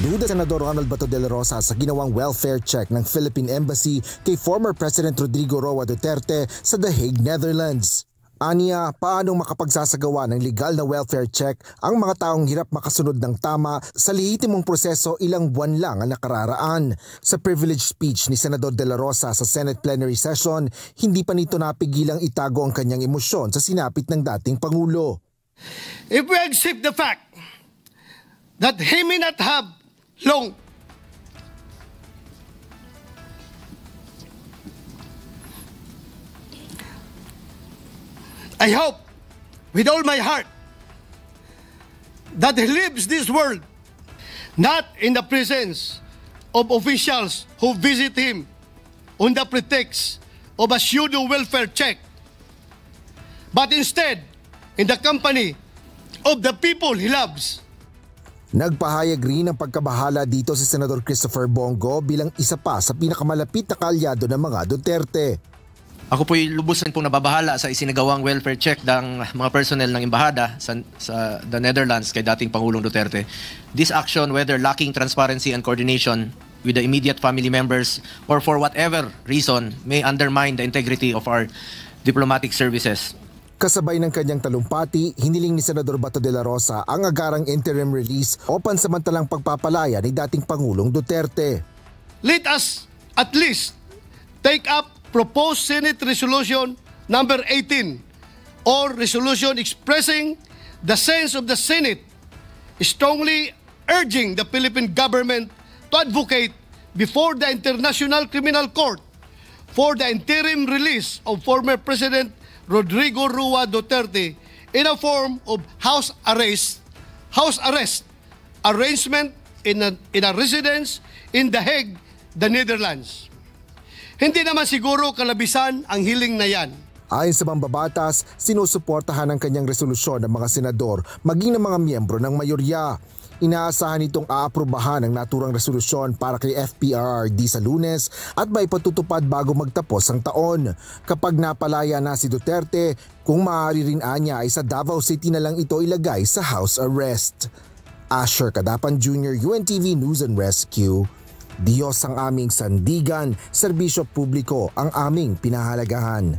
Duda Senador Ronald Bato de la Rosa sa ginawang welfare check ng Philippine Embassy kay former President Rodrigo Roa Duterte sa The Hague, Netherlands. Aniya, paanong makapagsasagawa ng legal na welfare check ang mga taong hirap makasunod ng tama sa lehitimong proseso ilang buwan lang ang nakararaan? Sa privilege speech ni Senador de la Rosa sa Senate plenary session, hindi pa nito napigilang itago ang kanyang emosyon sa sinapit ng dating Pangulo. If we accept the fact that he may not have long I hope with all my heart that he leaves this world not in the presence of officials who visit him on the pretext of a pseudo welfare check, but instead in the company of the people he loves. Nagpahayag rin ng pagkabahala dito si Senador Christopher Bongo bilang isa pa sa pinakamalapit na kaalyado ng mga Duterte. Ako po'y lubusan pong nababahala sa isinagawang welfare check ng mga personnel ng embahada sa the Netherlands kay dating Pangulong Duterte. This action, whether lacking transparency and coordination with the immediate family members or for whatever reason, may undermine the integrity of our diplomatic services. Kasabay ng kanyang talumpati, hiniling ni Senador Bato de la Rosa ang agarang interim release o pansamantalang pagpapalaya ni dating Pangulong Duterte. Let us at least take up proposed Senate Resolution number 18 or resolution expressing the sense of the Senate strongly urging the Philippine government to advocate before the International Criminal Court for the interim release of former President Rodrigo Roa Duterte in a form of house arrest arrangement in a residence in The Hague, the Netherlands. Hindi naman siguro kalabisan ang hiling na yan. Ayon sa mambabatas, sinusuportahan ang kanyang resolusyon ng mga senador maging ng mga miyembro ng mayorya. Inaasahan itong aaprubahan ang naturang resolusyon para kay FPRRD sa Lunes at may patutupad bago magtapos ang taon. Kapag napalaya na si Duterte, kung maaari rin anya ay sa Davao City na lang ito ilagay sa house arrest. Asher Cadapan Jr., UNTV News and Rescue. Diyos ang aming sandigan, serbisyo publiko ang aming pinahalagahan.